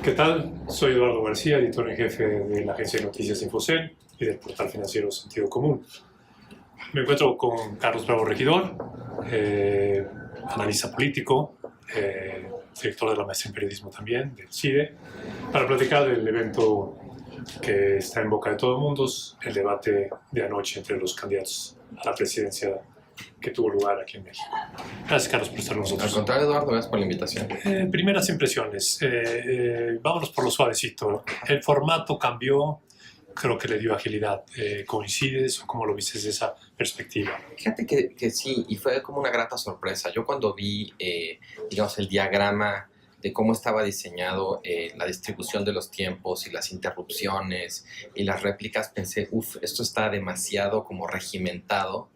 ¿Qué tal? Soy Eduardo García, editor en jefe de la agencia de noticias Infocel y del portal financiero Sentido Común. Me encuentro con Carlos Bravo Regidor, analista político, director de la maestría en periodismo también, del CIDE, para platicar del evento que está en boca de todo el mundo, el debate de anoche entre los candidatos a la presidencia que tuvo lugar aquí en México. Gracias, Carlos, por estar con nosotros. Al contrario, Eduardo, gracias por la invitación. Primeras impresiones. Vámonos por lo suavecito. El formato cambió, creo que le dio agilidad. ¿Coincides o cómo lo viste desde esa perspectiva? Fíjate que sí, y fue como una grata sorpresa. Yo cuando vi, digamos, el diagrama de cómo estaba diseñado la distribución de los tiempos y las interrupciones y las réplicas, pensé, esto está demasiado como regimentado.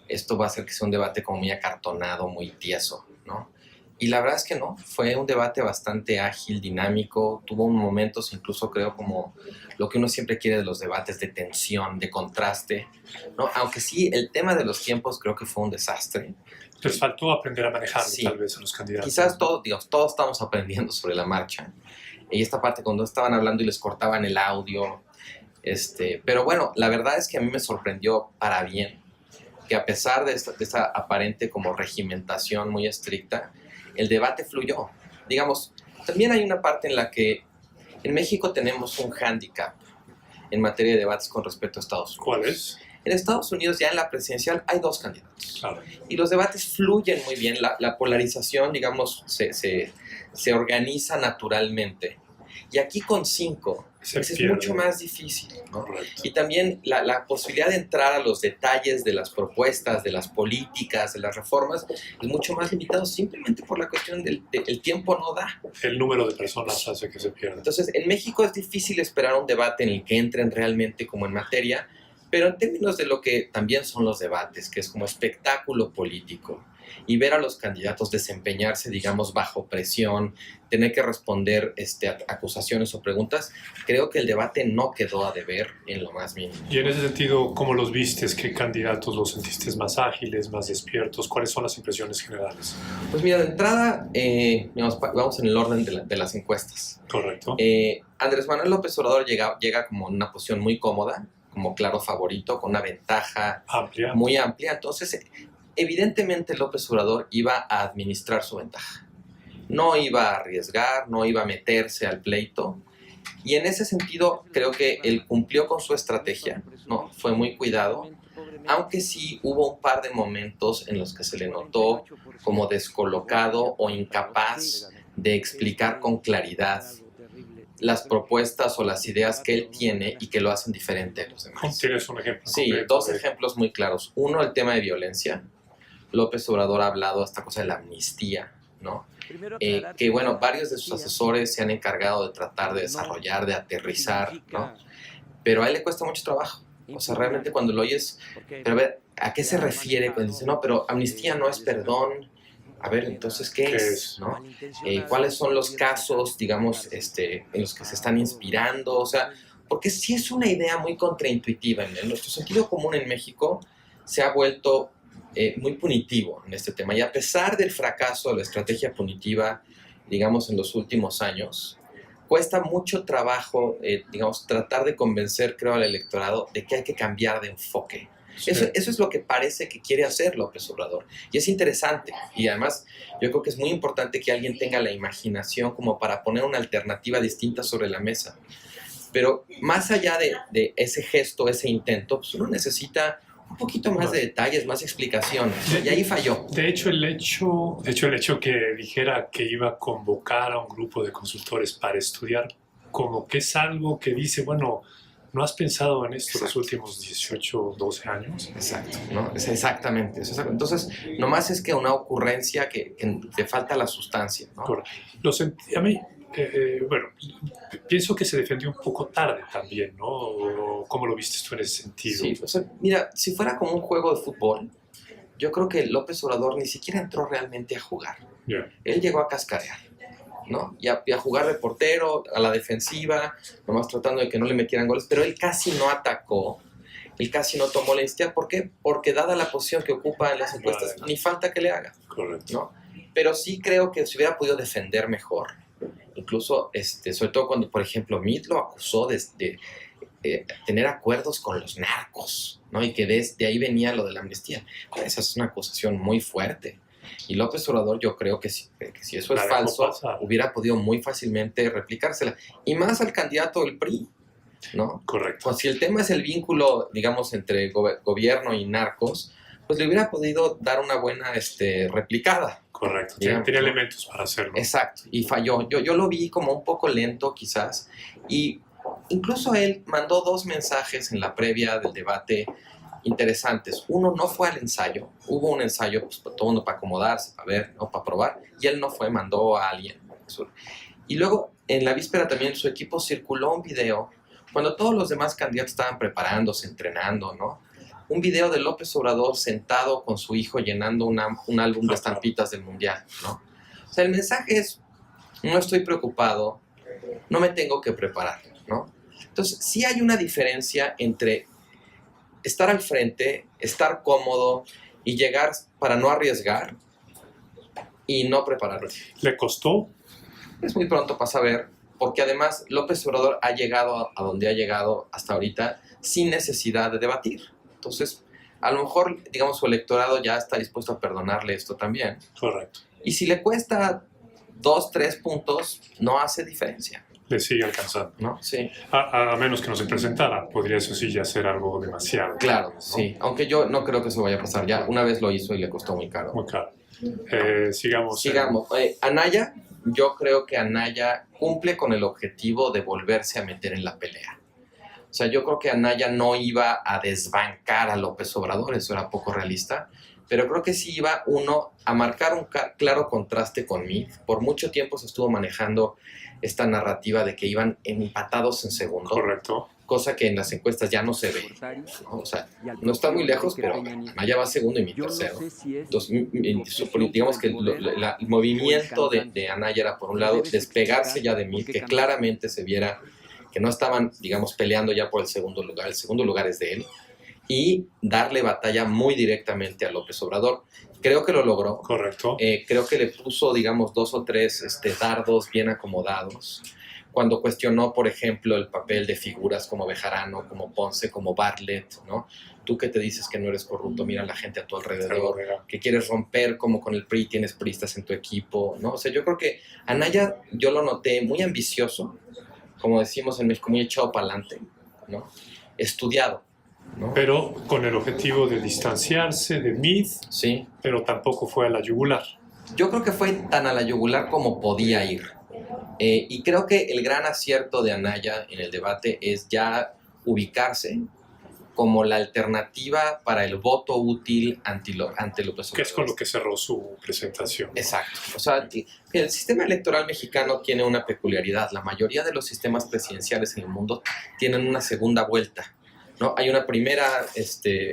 Esto va a hacer que sea un debate como muy acartonado, muy tieso, ¿no? Y la verdad es que no, fue un debate bastante ágil, dinámico, tuvo momentos incluso creo como lo que uno siempre quiere de los debates, de tensión, de contraste, ¿no? Aunque sí, el tema de los tiempos creo que fue un desastre. Les faltó aprender a manejarlo, sí, tal vez, a los candidatos. Quizás todos estamos aprendiendo sobre la marcha. Y esta parte cuando estaban hablando y les cortaban el audio, pero bueno, la verdad es que a mí me sorprendió para bien que a pesar de esta aparente como regimentación muy estricta, el debate fluyó. Digamos, también hay una parte en la que en México tenemos un hándicap en materia de debates con respecto a Estados Unidos. ¿Cuál es? En Estados Unidos ya en la presidencial hay dos candidatos. Claro. Y los debates fluyen muy bien, la polarización, digamos, se organiza naturalmente. Y aquí con 5 es mucho más difícil, ¿no? Y también la posibilidad de entrar a los detalles de las propuestas, de las políticas, de las reformas, es mucho más limitado simplemente por la cuestión del tiempo no da. El número de personas hace que se pierda. Entonces, en México es difícil esperar un debate en el que entren realmente como en materia, pero en términos de lo que también son los debates, que es como espectáculo político, y ver a los candidatos desempeñarse, digamos, bajo presión, tener que responder acusaciones o preguntas, creo que el debate no quedó a deber en lo más mínimo. Y en ese sentido, ¿cómo los vistes? ¿Qué candidatos los sentiste más ágiles, más despiertos? ¿Cuáles son las impresiones generales? Pues mira, de entrada, vamos en el orden de las encuestas. Correcto. Andrés Manuel López Obrador llega como en una posición muy cómoda, como claro favorito, con una ventaja muy amplia. Entonces, evidentemente López Obrador iba a administrar su ventaja. No iba a arriesgar, no iba a meterse al pleito. Y en ese sentido, creo que él cumplió con su estrategia, ¿no? Fue muy cuidado, aunque sí hubo un par de momentos en los que se le notó como descolocado o incapaz de explicar con claridad las propuestas o las ideas que él tiene y que lo hacen diferente a los demás. ¿Tienes un ejemplo? Sí, dos ejemplos muy claros. Uno, el tema de violencia. López Obrador ha hablado de esta cosa de la amnistía, ¿no? Que bueno, varios de sus asesores se han encargado de tratar de desarrollar, de aterrizar, ¿no? Pero a él le cuesta mucho trabajo. O sea, realmente cuando lo oyes, pero a ver, ¿a qué se refiere? Cuando dice, no, pero amnistía no es perdón. A ver, entonces, ¿qué es? ¿No? ¿Cuáles son los casos, digamos, en los que se están inspirando? O sea, porque sí es una idea muy contraintuitiva. En nuestro sentido común en México se ha vuelto muy punitivo en este tema. Y a pesar del fracaso de la estrategia punitiva, digamos, en los últimos años, cuesta mucho trabajo, digamos, tratar de convencer, creo, al electorado de que hay que cambiar de enfoque. Sí. Eso es lo que parece que quiere hacer López Obrador. Y es interesante. Y además, yo creo que es muy importante que alguien tenga la imaginación como para poner una alternativa distinta sobre la mesa. Pero más allá de ese gesto, ese intento, pues uno necesita un poquito más de detalles, más explicaciones. Y ahí falló. De hecho, el hecho que dijera que iba a convocar a un grupo de consultores para estudiar, como que es algo que dice, bueno, ¿no has pensado en esto los últimos 18, 12 años? Exacto, ¿no? Exactamente. Entonces, nomás es que una ocurrencia que le falta la sustancia, ¿no? Correcto. A mí, bueno, pienso que se defendió un poco tarde también, ¿no? ¿Cómo lo viste tú en ese sentido? Sí, o sea, mira, si fuera como un juego de fútbol, yo creo que López Obrador ni siquiera entró realmente a jugar. Yeah. Él llegó a cascarear, ¿no? Y a jugar de portero, a la defensiva, nomás tratando de que no le metieran goles, pero él casi no atacó, él casi no tomó la iniciativa. ¿Por qué? Porque dada la posición que ocupa en las encuestas, ni falta que le haga. Correcto. ¿No? Pero sí creo que se hubiera podido defender mejor. incluso, sobre todo cuando, por ejemplo, Meade lo acusó de tener acuerdos con los narcos, ¿no? Y que desde ahí venía lo de la amnistía. Esa es una acusación muy fuerte. Y López Obrador, yo creo que si eso es falso, hubiera podido muy fácilmente replicársela. Y más al candidato del PRI, ¿no? Correcto. Pues si el tema es el vínculo, digamos, entre gobierno y narcos, pues le hubiera podido dar una buena replicada. Correcto, digamos, tenía elementos para hacerlo. Exacto, y falló. Yo lo vi como un poco lento quizás, y incluso él mandó 2 mensajes en la previa del debate interesantes. Uno, no fue al ensayo, hubo un ensayo, pues todo el mundo para acomodarse, para ver, ¿no? Para probar, y él no fue, mandó a alguien. Y luego, en la víspera también su equipo circuló un video, cuando todos los demás candidatos estaban preparándose, entrenando, ¿no? Un video de López Obrador sentado con su hijo llenando un álbum de estampitas del Mundial, ¿no? O sea, el mensaje es, no estoy preocupado, no me tengo que preparar, ¿no? Entonces, sí hay una diferencia entre estar al frente, estar cómodo y llegar para no arriesgar y no prepararlo. ¿Le costó? Es muy pronto para saber, porque además López Obrador ha llegado a donde ha llegado hasta ahorita sin necesidad de debatir. Entonces, a lo mejor, digamos, su electorado ya está dispuesto a perdonarle esto también. Correcto. Y si le cuesta 2, 3 puntos, no hace diferencia. Le sigue alcanzando. ¿No? Sí. A menos que no se presentara, podría eso sí ya ser algo demasiado. Claro, ¿no? sí. Aunque yo no creo que eso vaya a pasar. Ya una vez lo hizo y le costó muy caro. Muy caro. Sigamos. Anaya, yo creo que Anaya cumple con el objetivo de volverse a meter en la pelea. O sea, yo creo que Anaya no iba a desbancar a López Obrador, eso era poco realista, pero creo que sí iba, uno, a marcar un claro contraste con Meade. Por mucho tiempo se estuvo manejando esta narrativa de que iban empatados en segundo. Correcto. Cosa que en las encuestas ya no se ve, ¿no? O sea, no está muy lejos, pero Anaya va segundo y Meade tercero. Entonces, digamos que el movimiento de Anaya era, por un lado, despegarse ya de Meade, que claramente se viera que no estaban, digamos, peleando ya por el segundo lugar. El segundo lugar es de él. Y darle batalla muy directamente a López Obrador. Creo que lo logró. Correcto. Creo que le puso, digamos, 2 o 3 dardos bien acomodados. Cuando cuestionó, por ejemplo, el papel de figuras como Bejarano, como Ponce, como Bartlett, ¿no? Tú que te dices que no eres corrupto, mira a la gente a tu alrededor, que quieres romper como con el PRI, tienes priistas en tu equipo, ¿no? O sea, yo creo que Anaya, yo lo noté muy ambicioso, como decimos en México, muy echado para adelante, ¿no? Estudiado, ¿no? Pero con el objetivo de distanciarse de Meade, sí. Pero tampoco fue a la yugular. Yo creo que fue tan a la yugular como podía ir. Y creo que el gran acierto de Anaya en el debate es ya ubicarse como la alternativa para el voto útil ante López Obrador. Que es con lo que cerró su presentación. Exacto. O sea, el sistema electoral mexicano tiene una peculiaridad. La mayoría de los sistemas presidenciales en el mundo tienen una segunda vuelta, ¿no? Hay una primera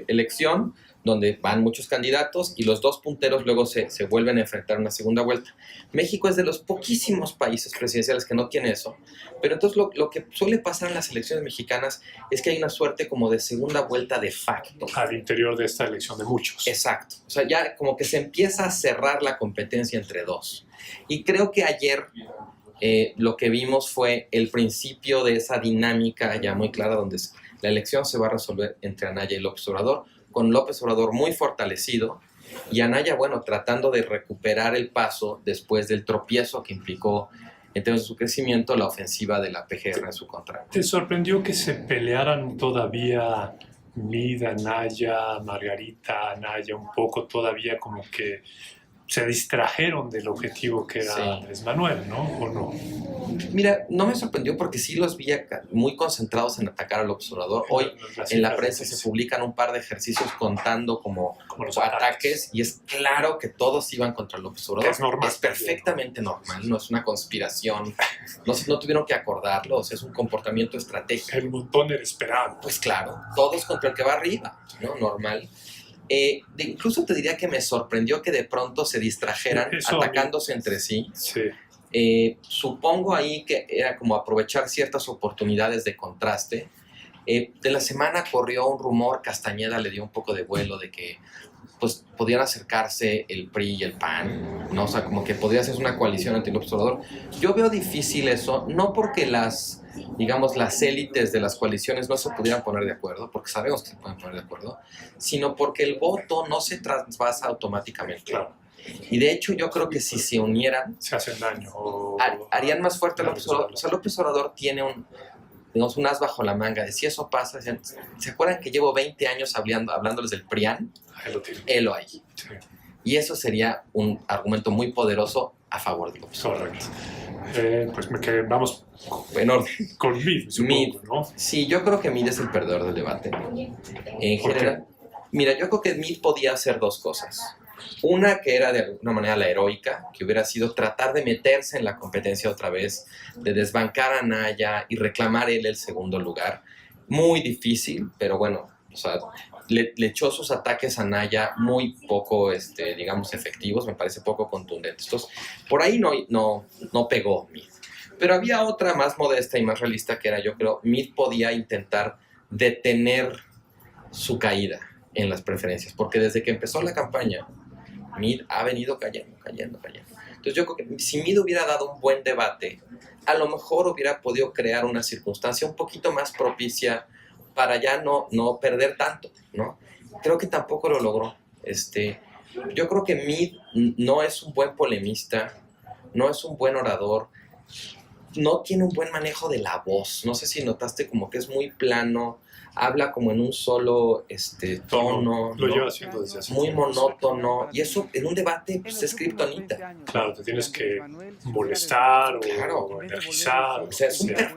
elección donde van muchos candidatos y los 2 punteros luego se vuelven a enfrentar una segunda vuelta. México es de los poquísimos países presidenciales que no tiene eso, pero entonces lo que suele pasar en las elecciones mexicanas es que hay una suerte como de segunda vuelta de facto. Al interior de esta elección de muchos. Exacto. O sea, ya como que se empieza a cerrar la competencia entre 2. Y creo que ayer lo que vimos fue el principio de esa dinámica ya muy clara donde la elección se va a resolver entre Anaya y López Obrador, con López Obrador muy fortalecido y Anaya, bueno, tratando de recuperar el paso después del tropiezo que implicó en términos de su crecimiento la ofensiva de la PGR en su contra. ¿Te sorprendió que se pelearan todavía Meade, Anaya, Margarita, Anaya, un poco todavía como que se distrajeron del objetivo que era Andrés Manuel, ¿no? ¿O no? Mira, no me sorprendió porque sí los vi muy concentrados en atacar al observador. Hoy en la prensa se publican un par de ejercicios contando como los ataques y es claro que todos iban contra el observador. Es normal. Es perfectamente normal, no es una conspiración. No tuvieron que acordarlo, o sea, es un comportamiento estratégico. El montón era esperado. Pues claro, todos contra el que va arriba, ¿no? Normal. Incluso te diría que me sorprendió que de pronto se distrajeran atacándose entre sí. Supongo ahí que era como aprovechar ciertas oportunidades de contraste. De la semana corrió un rumor, Castañeda le dio un poco de vuelo de que pues podían acercarse el PRI y el PAN, ¿no? O sea, como que podría hacerse una coalición ante López Obrador. Yo veo difícil eso, no porque las élites de las coaliciones no se pudieran poner de acuerdo, porque sabemos que se pueden poner de acuerdo, sino porque el voto no se trasvasa automáticamente. Claro. Y de hecho yo creo que si se unieran, se hacen daño. Harían más fuerte a López Obrador. O sea, López Obrador tiene un as bajo la manga de si eso pasa. ¿Se acuerdan que llevo 20 años hablándoles del PRIAN? Helo ahí. Sí. Y eso sería un argumento muy poderoso a favor de López Obrador. Correcto. Pues vamos en orden. Con Meade, supongo, ¿no? Sí, yo creo que Meade es el perdedor del debate. En general, mira, yo creo que Meade podía hacer dos cosas. Una que era de alguna manera la heroica, que hubiera sido tratar de meterse en la competencia otra vez, de desbancar a Anaya y reclamar él el segundo lugar. Muy difícil, pero bueno, o sea, le echó sus ataques a Anaya muy poco, digamos, efectivos, me parece poco contundentes. Entonces, por ahí no pegó Meade. Pero había otra más modesta y más realista que era, yo creo, Meade podía intentar detener su caída en las preferencias, porque desde que empezó la campaña, Meade ha venido cayendo. Entonces yo creo que si Meade hubiera dado un buen debate, a lo mejor hubiera podido crear una circunstancia un poquito más propicia para ya no perder tanto, ¿no? Creo que tampoco lo logró. Yo creo que Meade no es un buen polemista, no es un buen orador, no tiene un buen manejo de la voz. No sé si notaste como que es muy plano, habla como en un solo tono. Lo lleva haciendo desde hace muy monótono. Y eso en un debate pues, es kriptonita. Claro, te tienes que molestar o energizar. O sea,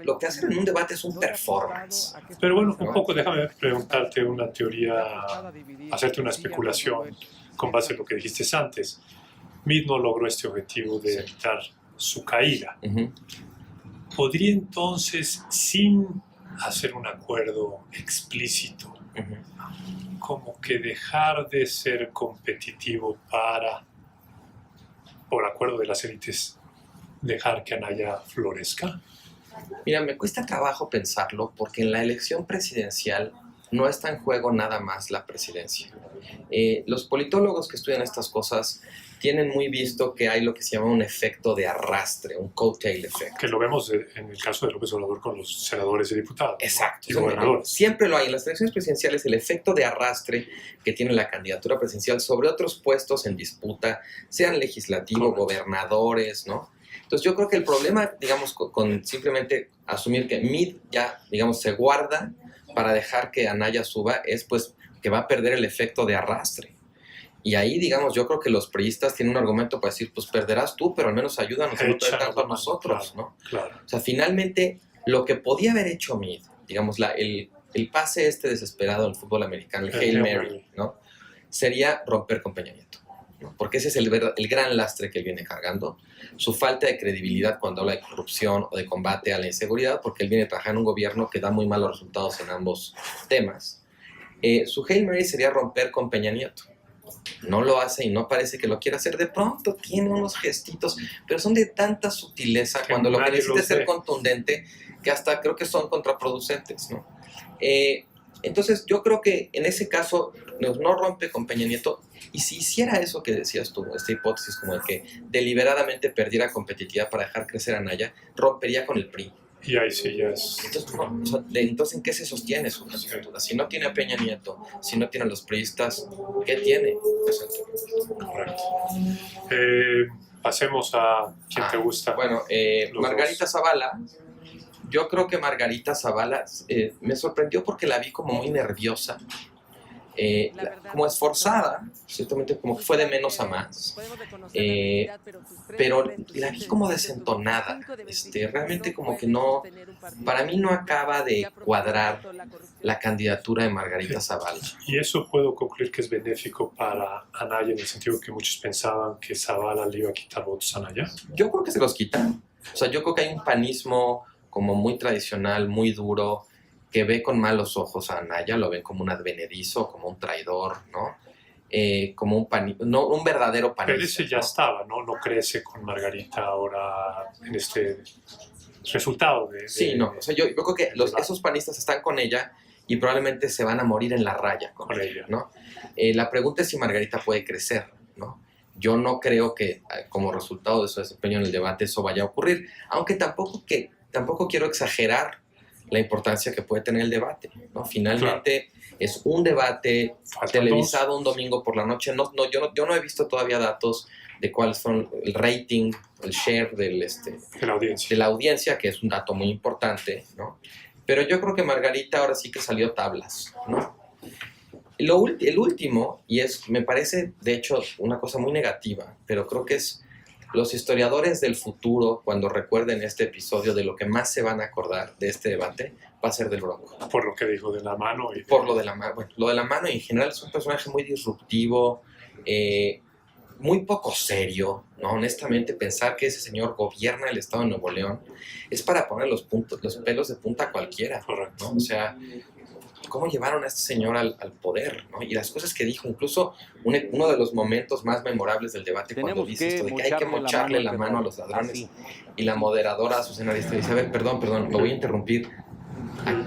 lo que hacen en un debate es un performance. Pero bueno, un poco déjame preguntarte una teoría, hacerte una especulación con base en lo que dijiste antes. Meade no logró este objetivo de evitar su caída. Uh-huh. ¿Podría entonces, sin hacer un acuerdo explícito, uh-huh, como que dejar de ser competitivo para, por acuerdo de las élites, dejar que Anaya florezca? Mira, me cuesta trabajo pensarlo porque en la elección presidencial no está en juego nada más la presidencia. Los politólogos que estudian estas cosas tienen muy visto que hay lo que se llama un efecto de arrastre, un coattail effect. Que lo vemos en el caso de López Obrador con los senadores y diputados. Exacto. Y gobernadores. Siempre lo hay. En las elecciones presidenciales el efecto de arrastre que tiene la candidatura presidencial sobre otros puestos en disputa, sean legislativos, gobernadores, ¿no? Entonces yo creo que el problema, digamos, con simplemente asumir que Meade ya, digamos, se guarda para dejar que Anaya suba, es pues que va a perder el efecto de arrastre. Y ahí, digamos, yo creo que los priistas tienen un argumento para decir, pues perderás tú, pero al menos ayúdanos a no perder tanto a nosotros, claro, ¿no? Claro. O sea, finalmente, lo que podía haber hecho Meade, digamos, el pase desesperado en el fútbol americano, el Hail Mary, ¿no? Sería romper con Peña Nieto, ¿no? Porque ese es el gran lastre que él viene cargando. Su falta de credibilidad cuando habla de corrupción o de combate a la inseguridad, porque él viene trabajando en un gobierno que da muy malos resultados en ambos temas. Su Hail Mary sería romper con Peña Nieto. No lo hace y no parece que lo quiera hacer. De pronto tiene unos gestitos, pero son de tanta sutileza cuando lo que necesita es ser contundente que hasta creo que son contraproducentes, ¿no? Entonces yo creo que en ese caso no rompe con Peña Nieto, y si hiciera eso que decías tú, esta hipótesis como de que deliberadamente perdiera competitividad para dejar crecer a Anaya, rompería con el PRI. Y ahí sí ya es... Entonces, ¿en qué se sostiene su candidatura? Si no tiene a Peña Nieto, si no tiene a los priistas, ¿qué tiene? Correcto. Pasemos a quien te gusta. Bueno, Margarita Zavala. Yo creo que Margarita Zavala me sorprendió porque la vi como muy nerviosa. Como esforzada, ciertamente como que fue de menos a más, pero la vi como desentonada, realmente como que no, para mí no acaba de cuadrar la candidatura de Margarita Zavala. Y eso puedo concluir que es benéfico para Anaya en el sentido que muchos pensaban que Zavala le iba a quitar votos a Anaya. Yo creo que se los quitan, o sea, yo creo que hay un panismo como muy tradicional, muy duro, que ve con malos ojos a Anaya, lo ven como un advenedizo, como un traidor, ¿no? Como un verdadero panista. Pero ese ya estaba, ¿no? No crece con Margarita ahora en este resultado. Sí, no, o sea, yo creo que esos panistas están con ella y probablemente se van a morir en la raya con ella, ¿no? La pregunta es si Margarita puede crecer, ¿no? Yo no creo que como resultado de su desempeño en el debate eso vaya a ocurrir, aunque tampoco quiero exagerar la importancia que puede tener el debate, ¿no? Finalmente es un debate televisado un domingo por la noche. Yo no he visto todavía datos de cuáles son el rating, el share de la audiencia, que es un dato muy importante, ¿no? Pero yo creo que Margarita ahora sí que salió tablas, ¿no? El último, me parece de hecho una cosa muy negativa, pero creo que es los historiadores del futuro, cuando recuerden este episodio, de lo que más se van a acordar de este debate, va a ser del Bronco. Por lo que dijo de la mano. Por lo de la mano. Bueno, lo de la mano en general es un personaje muy disruptivo, muy poco serio, ¿no? Honestamente, pensar que ese señor gobierna el estado de Nuevo León es para poner los pelos de punta a cualquiera, ¿no? O sea, cómo llevaron a este señor al poder, ¿no? Y las cosas que dijo, incluso uno de los momentos más memorables del debate, cuando dice esto de que hay que mocharle la mano a los ladrones, y la moderadora, Azucena Arista, dice, a ver, perdón, lo voy a interrumpir.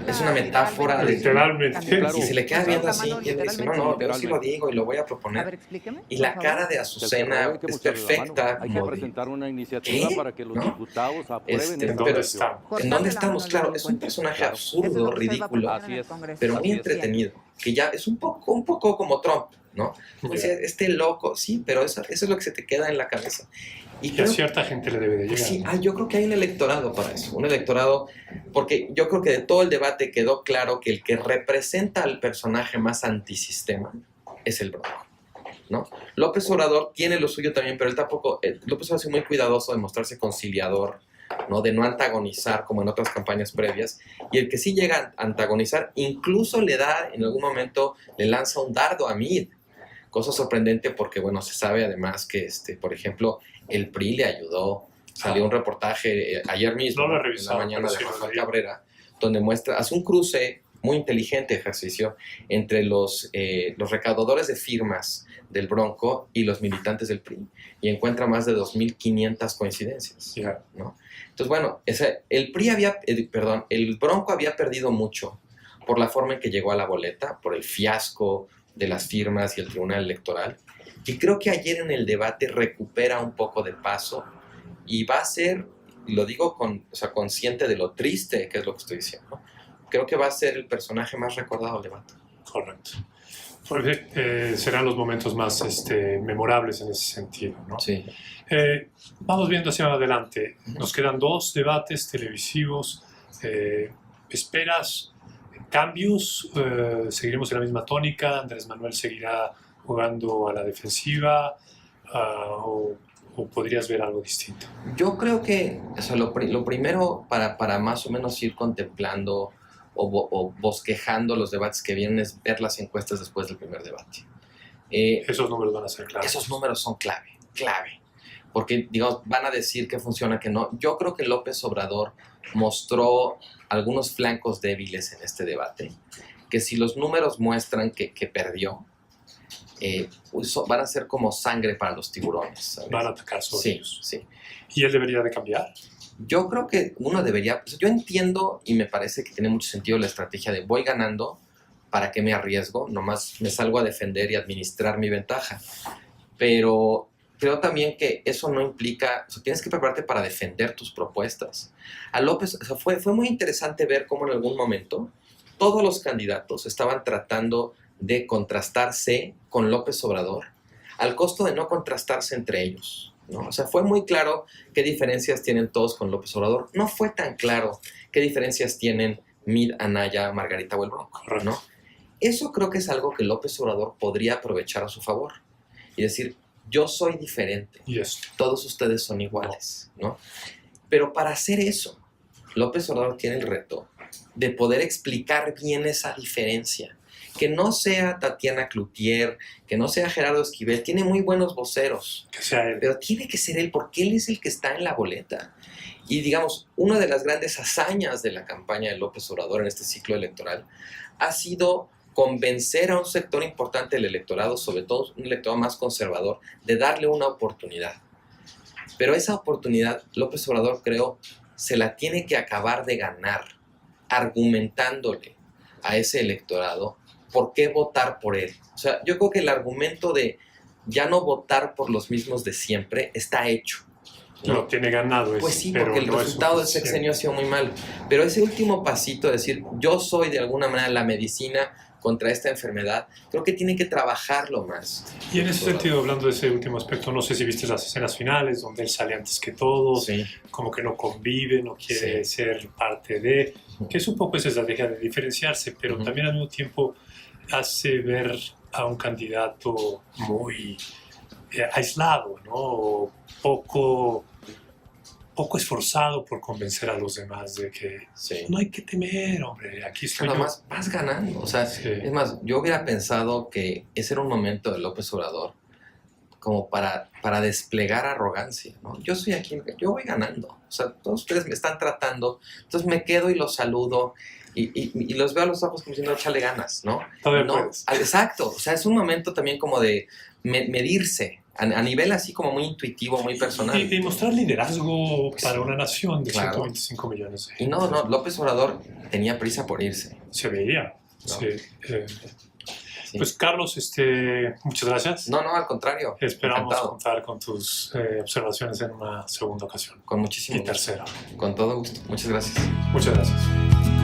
Es una metáfora literalmente. Y se le queda viendo así y él dice, no, yo sí lo digo y lo voy a proponer. Ver, explíqueme, Y la cara de Azucena es perfecta. Hay que presentar una iniciativa para que los diputados aprueben ¿En dónde estamos? ¿En dónde estamos? Claro, es un personaje absurdo, ridículo, pero muy entretenido, que ya es un poco como Trump, ¿no? O sea, este loco, sí, pero eso es lo que se te queda en la cabeza. Y a cierta gente le debe de llegar. Sí, yo creo que hay un electorado para eso, porque yo creo que de todo el debate quedó claro que el que representa al personaje más antisistema es el Bronco, ¿no? López Obrador tiene lo suyo también, pero él tampoco, López Obrador es muy cuidadoso de mostrarse conciliador, ¿no? De no antagonizar como en otras campañas previas, y el que sí llega a antagonizar, incluso le lanza un dardo a Meade, cosa sorprendente porque, bueno, se sabe además que, por ejemplo, el PRI le ayudó. Salió un reportaje ayer mismo, en la mañana, de Rafael Cabrera, donde hace un cruce muy inteligente ejercicio entre los recaudadores de firmas del Bronco y los militantes del PRI, y encuentra más de 2.500 coincidencias, ¿no? Entonces, bueno, el Bronco había perdido mucho por la forma en que llegó a la boleta, por el fiasco de las firmas y el Tribunal Electoral, y creo que ayer en el debate recupera un poco de paso y va a ser, y lo digo consciente de lo triste que es lo que estoy diciendo, creo que va a ser el personaje más recordado del debate. Correcto. Serán los momentos más memorables en ese sentido, ¿no? Sí. Vamos viendo hacia adelante. Nos quedan 2 debates televisivos. ¿Esperas cambios? ¿Seguiremos en la misma tónica? ¿Andrés Manuel seguirá jugando a la defensiva? ¿O podrías ver algo distinto? Yo creo que lo primero para más o menos ir contemplando o bosquejando los debates que vienen es ver las encuestas después del primer debate. Esos números van a ser claves. Esos números son clave, porque van a decir que funciona, que no. Yo creo que López Obrador mostró algunos flancos débiles en este debate, que si los números muestran que perdió, van a ser como sangre para los tiburones, ¿sabes? Van a atacar sobre ellos. Sí. ¿Y él debería de cambiar? Yo creo que uno debería, yo entiendo y me parece que tiene mucho sentido la estrategia de voy ganando, ¿para qué me arriesgo? Nomás me salgo a defender y administrar mi ventaja. Pero creo también que eso no implica, tienes que prepararte para defender tus propuestas. A López, fue muy interesante ver cómo en algún momento todos los candidatos estaban tratando de contrastarse con López Obrador al costo de no contrastarse entre ellos, ¿no? O sea, fue muy claro qué diferencias tienen todos con López Obrador. No fue tan claro qué diferencias tienen Meade, Anaya, Margarita o el Bronco, ¿no? Eso creo que es algo que López Obrador podría aprovechar a su favor y decir, yo soy diferente, todos ustedes son iguales, ¿no? Pero para hacer eso, López Obrador tiene el reto de poder explicar bien esa diferencia. Que no sea Tatiana Cloutier, que no sea Gerardo Esquivel, tiene muy buenos voceros, que sea él. Pero tiene que ser él, porque él es el que está en la boleta. Y digamos, una de las grandes hazañas de la campaña de López Obrador en este ciclo electoral ha sido convencer a un sector importante del electorado, sobre todo un electorado más conservador, de darle una oportunidad. Pero esa oportunidad, López Obrador, creo, se la tiene que acabar de ganar, argumentándole a ese electorado, ¿por qué votar por él? O sea, yo creo que el argumento de ya no votar por los mismos de siempre está hecho, ¿no? Lo tiene ganado. Pues sí, porque el resultado del sexenio ha sido muy malo. Pero ese último pasito, de decir, yo soy de alguna manera la medicina contra esta enfermedad, creo que tienen que trabajarlo más. Y en ese sentido, hablando de ese último aspecto, no sé si viste las escenas finales, donde él sale antes que todos, Sí. como que no convive, no quiere ser parte de, que es un poco esa estrategia de diferenciarse, pero también al mismo tiempo hace ver a un candidato muy aislado, ¿no? Poco esforzado por convencer a los demás de que no hay que temer, hombre, aquí estoy yo. Más vas ganando, o sea, es más, yo hubiera pensado que ese era un momento de López Obrador como para desplegar arrogancia, ¿no? Yo soy aquí, yo voy ganando, o sea, todos ustedes me están tratando, entonces me quedo y los saludo y los veo a los ojos como diciendo, échale ganas, ¿no? No, exacto, o sea, es un momento también como de medirse, a nivel así como muy intuitivo, muy personal. Y mostrar liderazgo para una nación de 125 millones. Y no, López Obrador tenía prisa por irse. Se veía. No. Sí. Pues Carlos, muchas gracias. No, al contrario. Esperamos contar con tus observaciones en una segunda ocasión. Con muchísimo gusto. Y tercera. Con todo gusto. Muchas gracias. Muchas gracias.